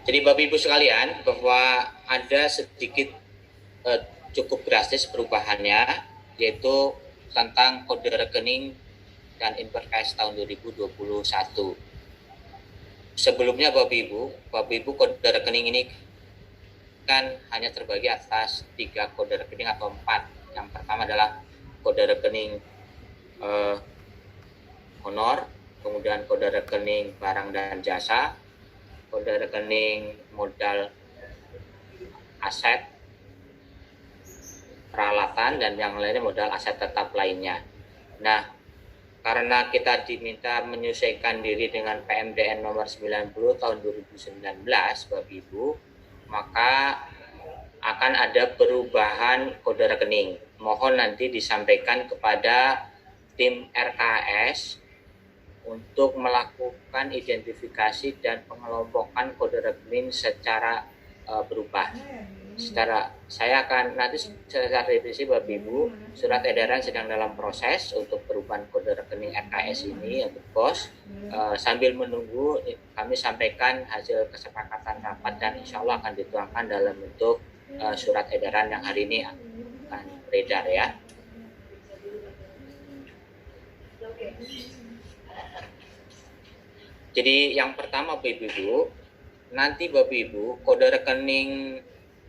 Jadi Bapak Ibu sekalian, bahwa ada sedikit cukup drastis perubahannya, yaitu tentang kode rekening dan InPerCash tahun 2021. Sebelumnya Bapak Ibu kode rekening ini kan hanya terbagi atas 3 kode rekening atau 4. Yang pertama adalah kode rekening honor, kemudian kode rekening barang dan jasa, kode rekening modal aset peralatan, dan yang lainnya modal aset tetap lainnya. Nah, karena kita diminta menyesuaikan diri dengan PMDN nomor 90 tahun 2019, Bapak Ibu, maka akan ada perubahan kode rekening. Mohon nanti disampaikan kepada tim RKS untuk melakukan identifikasi dan pengelompokan kode rekening secara berubah. Saya akan nanti secara revisi Bapak Ibu, surat edaran sedang dalam proses untuk perubahan kode rekening RKS ini untuk pos. Sambil menunggu kami sampaikan hasil kesepakatan rapat dan insya Allah akan dituangkan dalam bentuk surat edaran yang hari ini akan beredar ya. Jadi yang pertama Bapak Ibu, nanti Bapak Ibu kode rekening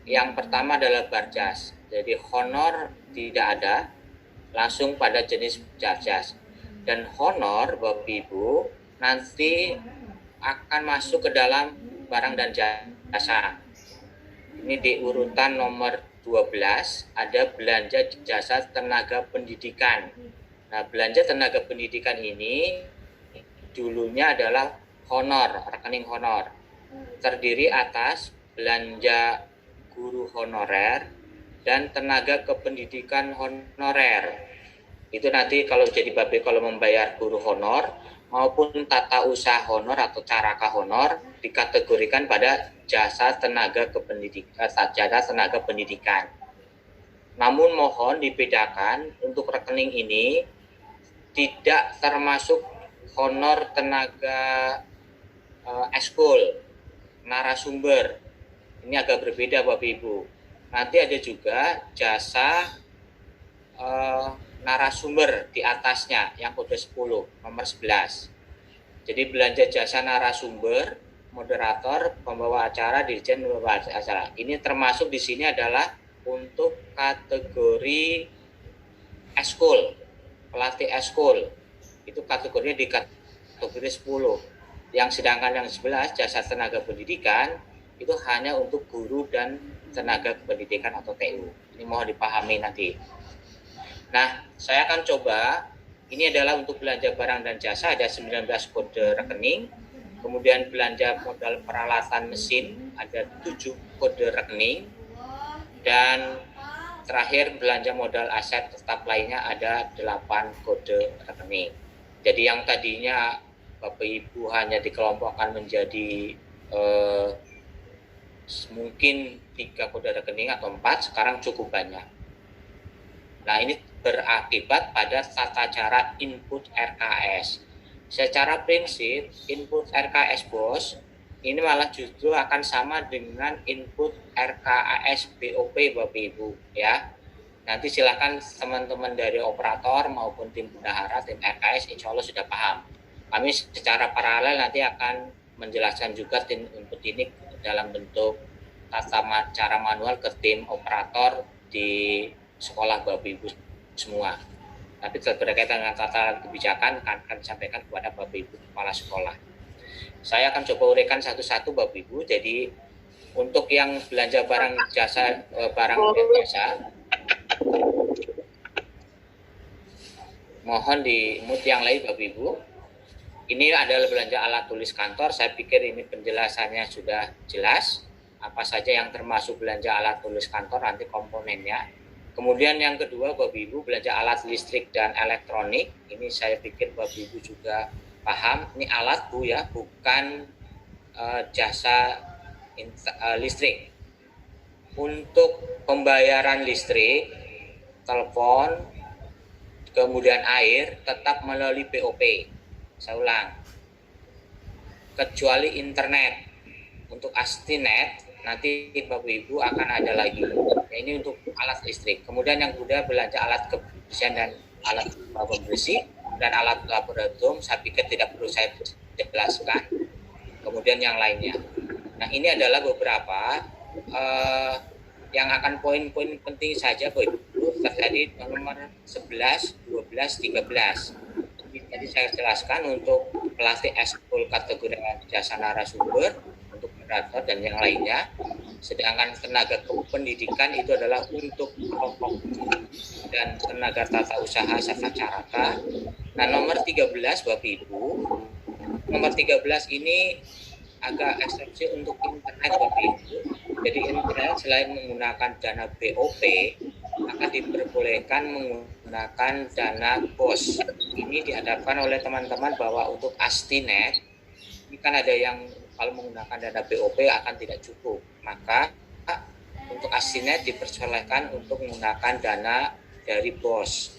yang pertama adalah barjas. Jadi honor tidak ada, langsung pada jenis barjas. Dan honor Bapak Ibu nanti akan masuk ke dalam barang dan jasa. Ini di urutan nomor 12 ada belanja jasa tenaga pendidikan. Nah, belanja tenaga pendidikan ini dulunya adalah honor, rekening honor. Terdiri atas belanja guru honorer dan tenaga kependidikan honorer. Itu nanti kalau jadi Bapak kalau membayar guru honor maupun tata usaha honor atau caraka honor dikategorikan pada jasa tenaga pendidikan. Namun mohon dibedakan untuk rekening ini tidak termasuk honor tenaga eskul, narasumber. Ini agak berbeda Bapak Ibu. Nanti ada juga jasa narasumber di atasnya yang kode 10 nomor 11. Jadi belanja jasa narasumber, moderator, pembawa acara, dirjen pembawa acara. Ini termasuk di sini adalah untuk kategori eskul, pelatih eskul. Itu kategorinya di kategori 10. Yang sedangkan yang 11 jasa tenaga pendidikan itu hanya untuk guru dan tenaga pendidikan atau TU. Ini mohon dipahami nanti. Nah, saya akan coba, ini adalah untuk belanja barang dan jasa ada 19 kode rekening, kemudian belanja modal peralatan mesin ada 7 kode rekening, dan terakhir belanja modal aset tetap lainnya ada 8 kode rekening. Jadi yang tadinya Bapak Ibu hanya dikelompokkan menjadi mungkin 3 kode rekening atau 4, sekarang cukup banyak. Nah, ini berakibat pada tata cara input RKS. Secara prinsip, input RKS bos, ini malah justru akan sama dengan input RKAS BOP Bapak Ibu ya. Nanti silakan teman-teman dari operator maupun tim bendahara, tim RKS insya Allah sudah paham. Kami secara paralel nanti akan menjelaskan juga tim input ini dalam bentuk tata cara manual ke tim operator di sekolah Bapak Ibu semua. Tapi berkaitan dengan tata kebijakan akan disampaikan kepada Bapak Ibu kepala sekolah. Saya akan coba uraikan satu-satu Bapak Ibu. Jadi untuk yang belanja barang jasa mohon di mute yang lain Bapak Ibu. Ini adalah belanja alat tulis kantor. Saya pikir ini penjelasannya sudah jelas. Apa saja yang termasuk belanja alat tulis kantor, nanti komponennya. Kemudian yang kedua Bapak Ibu belanja alat listrik dan elektronik. Ini saya pikir Bapak Ibu juga paham. Ini alat Bu ya, bukan jasa listrik. Untuk pembayaran listrik, telepon, kemudian air tetap melalui BOP. Saya ulang, kecuali internet. untuk Astinet nanti Bapak Ibu akan ada lagi. Ya, ini untuk alat listrik. Kemudian yang kedua belanja alat kebersihan dan alat pembersih dan alat laboratorium, saya pikir tidak perlu saya jelaskan. Kemudian yang lainnya. Nah, ini adalah beberapa yang akan poin-poin penting saja Bapak Ibu terjadi nomor 11, 12, 13. Tadi saya jelaskan untuk pelatih eskul kategori jasa narasumber, untuk moderator dan yang lainnya. Sedangkan tenaga kependidikan itu adalah untuk kelompok dan tenaga tata usaha serta caraka. Nah, nomor 13 Bapak Ibu, nomor 13 ini agak eksepsi untuk internet Bapak Ibu. Jadi internet selain menggunakan dana BOP akan diperbolehkan menggunakan dana BOS. Ini dihadapkan oleh teman-teman bahwa untuk Astinet ini kan ada yang kalau menggunakan dana BOP akan tidak cukup. Maka untuk Astinet diperbolehkan untuk menggunakan dana dari BOS.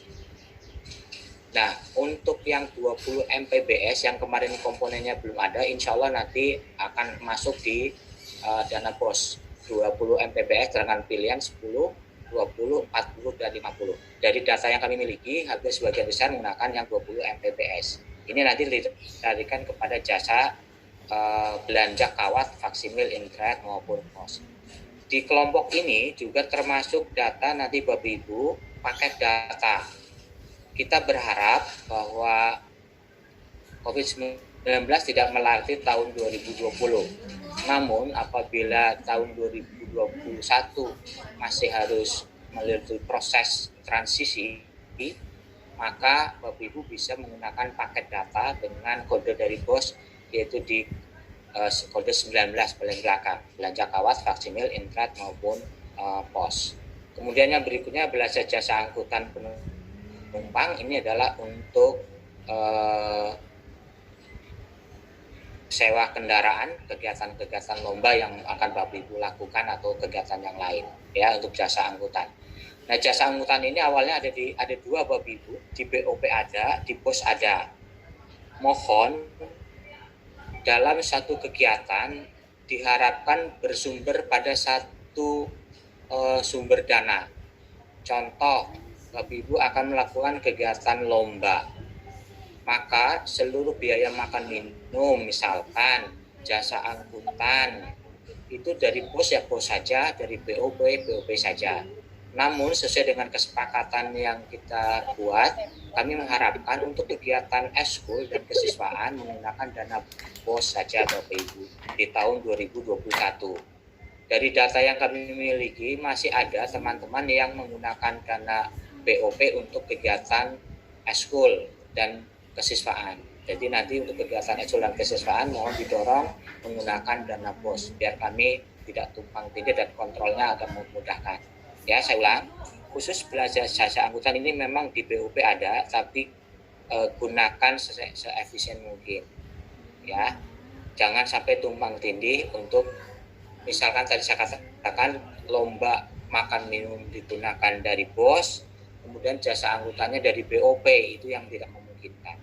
Nah, untuk yang 20 MPBS yang kemarin komponennya belum ada, insya Allah nanti akan masuk di dana BOS. 20 MPBS dengan pilihan 10, 20, 40, dan 50. Dari data yang kami miliki, hampir sebagian besar menggunakan yang 20 MPBS. Ini nanti dilarikan kepada jasa belanja kawat, faksimil, internet, maupun pos. Di kelompok ini juga termasuk data nanti Bapak Ibu, paket data. Kita berharap bahwa COVID-19 tidak melatih tahun 2020. Namun apabila tahun 2021 masih harus melalui proses transisi, maka Bapak Ibu bisa menggunakan paket data dengan kode dari BOS, yaitu di kode 19 paling belakang, belanja kawat, faksimil, internet maupun pos. Kemudian yang berikutnya belanja jasa angkutan penumpang. Ini adalah untuk sewa kendaraan, kegiatan-kegiatan lomba yang akan Bapak Ibu lakukan atau kegiatan yang lain ya untuk jasa angkutan. Nah, jasa angkutan ini awalnya ada dua Bapak Ibu, di BOP ada, di POS ada. Mohon dalam satu kegiatan diharapkan bersumber pada satu sumber dana. Contoh, Bapak Ibu akan melakukan kegiatan lomba, maka seluruh biaya makan minum, misalkan jasa angkutan, itu dari POS ya POS saja, dari BOP saja. Namun sesuai dengan kesepakatan yang kita buat, kami mengharapkan untuk kegiatan eskul dan kesiswaan menggunakan dana POS saja Bapak Ibu di tahun 2021. Dari data yang kami miliki masih ada teman-teman yang menggunakan dana BOP untuk kegiatan eskul dan kesiswaan. Jadi nanti untuk kegiatan eskul dan kesiswaan mohon didorong menggunakan dana BOS biar kami tidak tumpang tindih dan kontrolnya agak memudahkan. Ya, saya ulang, khusus belanja jasa angkutan ini memang di BOP ada, tapi gunakan seefisien mungkin. Ya, jangan sampai tumpang tindih untuk misalkan tadi saya katakan lomba makan minum digunakan dari BOS, kemudian jasa angkutannya dari BOP, itu yang tidak memungkinkan.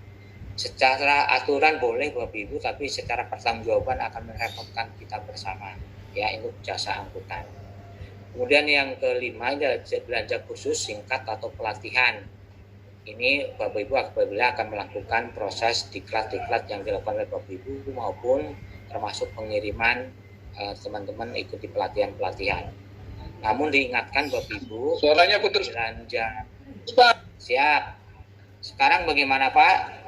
Secara aturan boleh Bapak Ibu, tapi secara pertanggungjawaban akan merepotkan kita bersama ya untuk jasa angkutan. Kemudian yang kelima adalah belanja khusus singkat atau pelatihan. Ini Bapak Ibu apabila akan melakukan proses diklat-diklat yang dilakukan oleh Bapak Ibu maupun termasuk pengiriman teman-teman ikuti pelatihan-pelatihan. Namun diingatkan Bapak Ibu, suaranya putus. Belanja. Siap. Sekarang bagaimana Pak?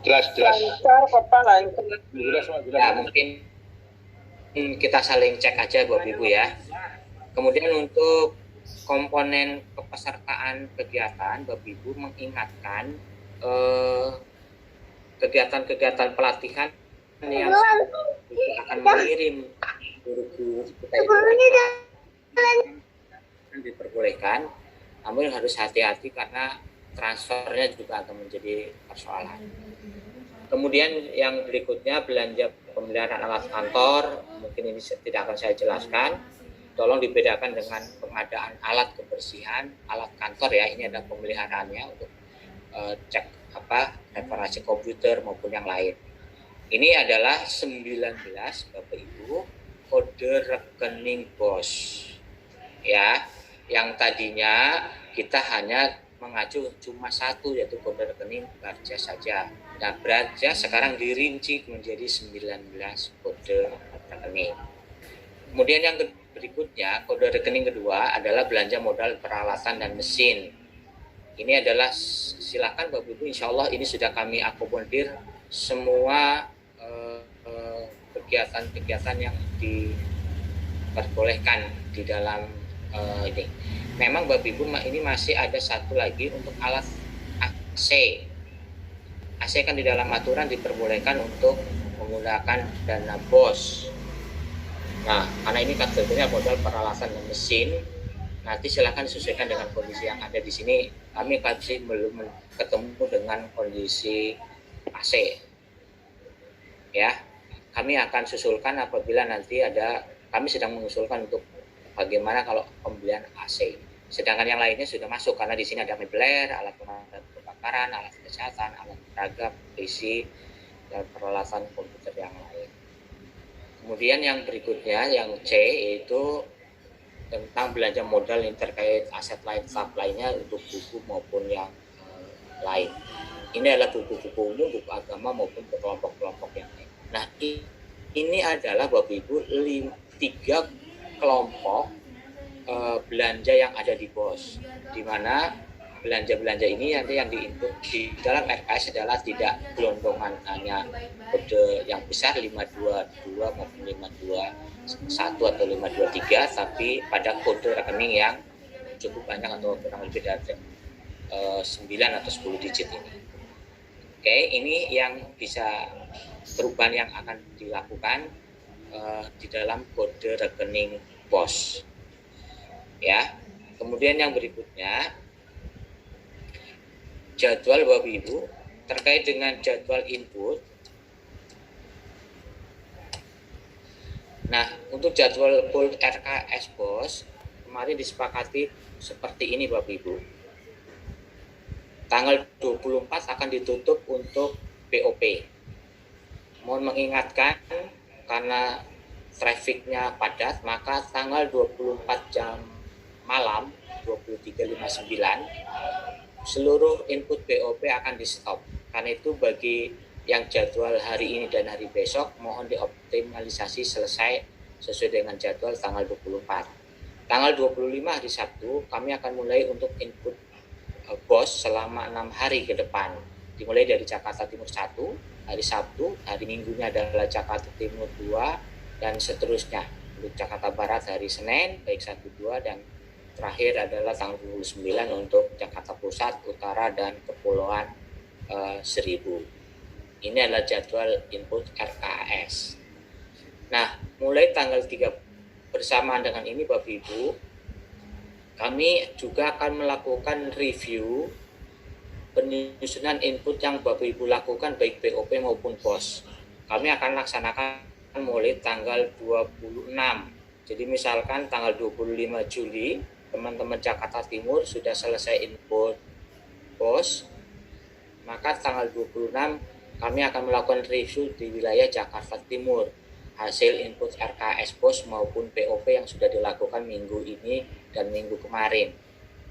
Jelas. Lancar Bapak, lancar. Ya, mungkin kita saling cek aja Bapak Ibu ya. Kemudian untuk komponen kepesertaan kegiatan, Bapak Ibu mengingatkan kegiatan-kegiatan pelatihan yang akan mengirim guru-guru kita itu diperbolehkan, namun harus hati-hati karena transfernya juga akan menjadi persoalan. Kemudian yang berikutnya belanja pemeliharaan alat kantor, mungkin ini tidak akan saya jelaskan. Tolong dibedakan dengan pengadaan alat kebersihan, alat kantor ya. Ini ada pemeliharaannya untuk cek reparasi komputer maupun yang lain. Ini adalah 19 Bapak Ibu kode rekening BOS. Ya, yang tadinya kita hanya mengacu cuma satu, yaitu kode rekening Barja saja. Nah, Barja sekarang dirinci menjadi 19 kode rekening. Kemudian yang berikutnya, kode rekening kedua adalah belanja modal peralatan dan mesin. Ini adalah, silakan Bapak Ibu, insya Allah ini sudah kami akomodir semua kegiatan-kegiatan yang diperbolehkan di dalam ini. Memang Bapak Ibu ini masih ada satu lagi untuk alat AC. AC kan di dalam aturan diperbolehkan untuk menggunakan dana BOS. Nah, karena ini kategorinya modal peralatan dan mesin, nanti silakan sesuaikan dengan kondisi yang ada di sini. Kami masih belum ketemu dengan kondisi AC. Ya, kami akan susulkan apabila nanti kami sedang mengusulkan untuk bagaimana kalau pembelian AC. Sedangkan yang lainnya sudah masuk karena di sini ada mebler, alat pemadam kebakaran, alat kesehatan, alat olahraga, PC, dan peralatan komputer yang lain. Kemudian yang berikutnya, yang C, yaitu tentang belanja modal yang terkait aset lain, lainnya untuk buku maupun yang lain. Ini adalah buku-buku umum, buku agama maupun kelompok-kelompok yang lain. Nah, ini adalah Bapak Ibu 3 kelompok belanja yang ada di BOS, di mana belanja-belanja ini nanti yang diinput di dalam RKS adalah tidak gelondongan hanya kode yang besar 522 maupun 521 atau 523, tapi pada kode rekening yang cukup banyak atau kurang lebih dari 9 atau 10 digit ini. Oke, ini yang bisa perubahan yang akan dilakukan di dalam kode rekening BOS. Ya, kemudian yang berikutnya, jadwal Bapak Ibu terkait dengan jadwal input. Nah, untuk jadwal pool RKS BOS kemarin disepakati seperti ini Bapak Ibu. Tanggal 24 akan ditutup untuk BOP. Mohon mengingatkan karena trafiknya padat, maka tanggal 24 jam malam 23.59 seluruh input BOP akan di stop. Karena itu bagi yang jadwal hari ini dan hari besok mohon dioptimalisasi selesai sesuai dengan jadwal tanggal 24. Tanggal 25 hari Sabtu kami akan mulai untuk input BOS selama 6 hari ke depan. Dimulai dari Jakarta Timur 1 hari Sabtu, hari Minggunya adalah Jakarta Timur 2 dan seterusnya. Untuk Jakarta Barat hari Senin baik 1, 2 dan terakhir adalah tanggal 29 untuk Jakarta Pusat, Utara, dan Kepulauan Seribu. Ini adalah jadwal input RKS. Nah, mulai tanggal 3 bersamaan dengan ini Bapak Ibu, kami juga akan melakukan review penyusunan input yang Bapak Ibu lakukan baik BOP maupun BOS. Kami akan laksanakan mulai tanggal 26. Jadi misalkan tanggal 25 Juli teman-teman Jakarta Timur sudah selesai input BOS, maka tanggal 26 kami akan melakukan review di wilayah Jakarta Timur hasil input RKS BOS maupun POP yang sudah dilakukan minggu ini dan minggu kemarin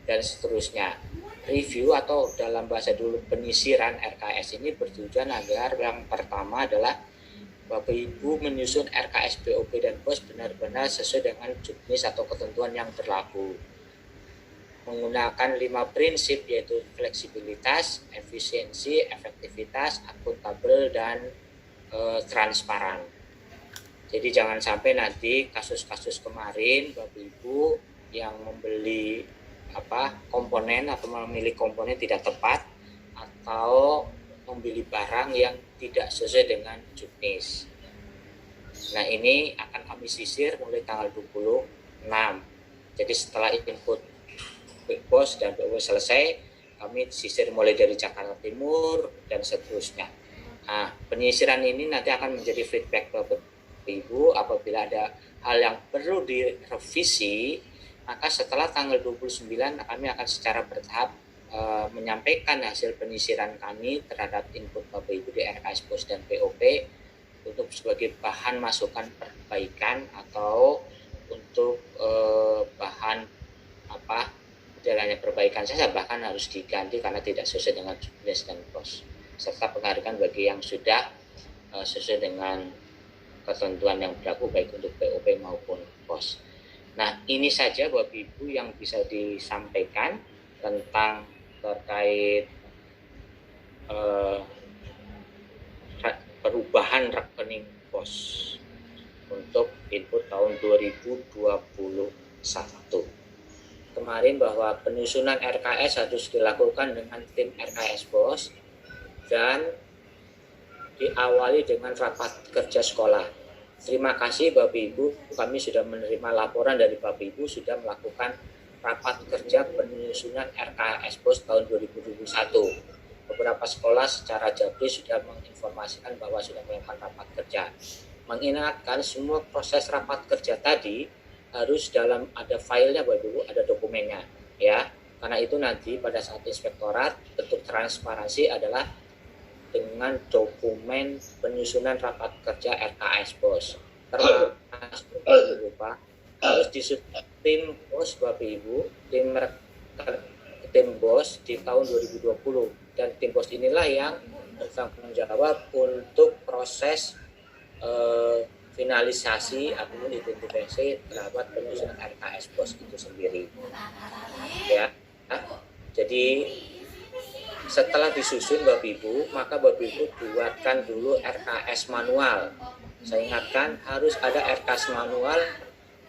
dan seterusnya. Review atau dalam bahasa dulu penyisiran RKS ini bertujuan agar yang pertama adalah Bapak Ibu menyusun RKS POP dan BOS benar-benar sesuai dengan juknis atau ketentuan yang berlaku. Menggunakan 5 prinsip yaitu fleksibilitas, efisiensi, efektivitas, akuntabel, dan transparan. Jadi jangan sampai nanti kasus-kasus kemarin Bapak Ibu yang membeli komponen atau memilih komponen tidak tepat atau membeli barang yang tidak sesuai dengan juknis. Nah, ini akan kami sisir mulai tanggal 26. Jadi setelah input BOS dan BOP selesai, kami sisir mulai dari Jakarta Timur dan seterusnya. Nah, penyisiran ini nanti akan menjadi feedback Bapak Ibu apabila ada hal yang perlu direvisi, maka setelah tanggal 29 kami akan secara bertahap menyampaikan hasil penyisiran kami terhadap input Bapak Ibu di RKS BOS dan POP untuk sebagai bahan masukan perbaikan atau untuk bahan jalannya perbaikan saja, bahkan harus diganti karena tidak sesuai dengan jenis dan pos, serta penghargaan bagi yang sudah sesuai dengan ketentuan yang berlaku baik untuk POP maupun pos. Nah, ini saja Bapak Ibu yang bisa disampaikan tentang terkait perubahan rekening pos untuk input tahun 2021. Kemarin bahwa penyusunan RKS harus dilakukan dengan tim RKS Pos dan diawali dengan rapat kerja sekolah. Terima kasih Bapak Ibu, kami sudah menerima laporan dari Bapak Ibu sudah melakukan rapat kerja penyusunan RKS Pos tahun 2021. Beberapa sekolah secara jabri sudah menginformasikan bahwa sudah melakukan rapat kerja. Mengingatkan semua proses rapat kerja tadi harus ada filenya Bapak Ibu, ada dokumennya ya. Karena itu nanti pada saat inspektorat bentuk transparansi adalah dengan dokumen penyusunan rapat kerja RKS Pos. Termasuk berupa harus disusun tim Pos Bapak Ibu, tim Bos di tahun 2020 dan tim Bos inilah yang bertanggung jawab untuk proses finalisasi ataupun identifikasi terhadap penyusunan RKS Pos itu sendiri ya. Jadi setelah disusun Bapak Ibu, maka Bapak Ibu buatkan dulu RKS manual. Saya ingatkan harus ada RKS manual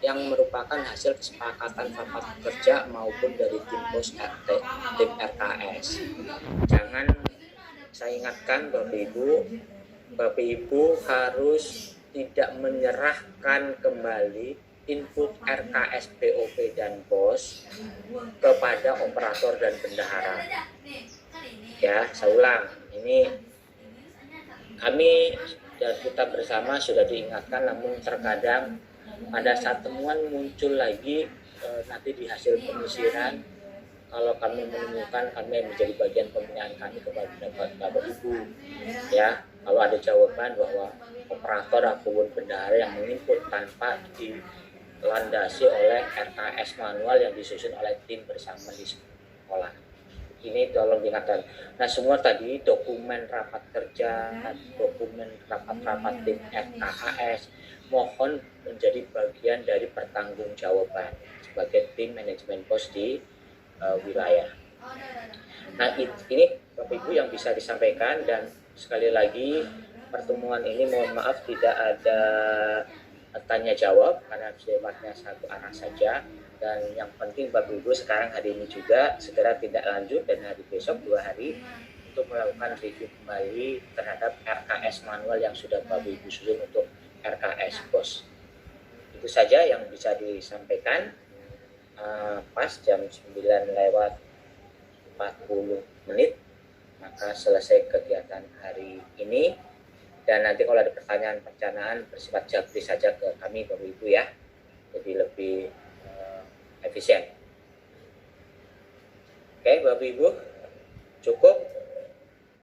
yang merupakan hasil kesepakatan rapat kerja maupun dari tim Pos tim RKS. Jangan, saya ingatkan Bapak Ibu harus tidak menyerahkan kembali input RKS POP dan POS kepada operator dan bendahara. Ya, saya ulang, ini kami dan kita bersama sudah diingatkan, namun terkadang pada saat temuan muncul lagi nanti di hasil penyisiran, kalau kami menemukan, kami menjadi bagian pembinaan kami kepada Bapak Ibu ya. Kalau ada jawaban bahwa operator ataupun bendahara yang menginput tanpa dilandasi oleh RKS manual yang disusun oleh tim bersama di sekolah, ini tolong diingatkan. Nah, semua tadi dokumen rapat kerja, dokumen rapat-rapat tim RKAS mohon menjadi bagian dari pertanggungjawaban sebagai tim manajemen pos di wilayah. Nah, ini Bapak Ibu yang bisa disampaikan, dan sekali lagi pertemuan ini mohon maaf tidak ada tanya jawab karena sifatnya satu arah saja. Dan yang penting Bapak Ibu sekarang hari ini juga segera tidak lanjut dan hari besok 2 hari untuk melakukan review kembali terhadap RKS manual yang sudah Bapak Ibu susun untuk RKS Pos. Itu saja yang bisa disampaikan. Pas jam 9:40 maka selesai kegiatan hari ini, dan nanti kalau ada pertanyaan perencanaan bersifat jabri saja ke kami Bapak Ibu ya, jadi lebih efisien. Oke Bapak Ibu, cukup.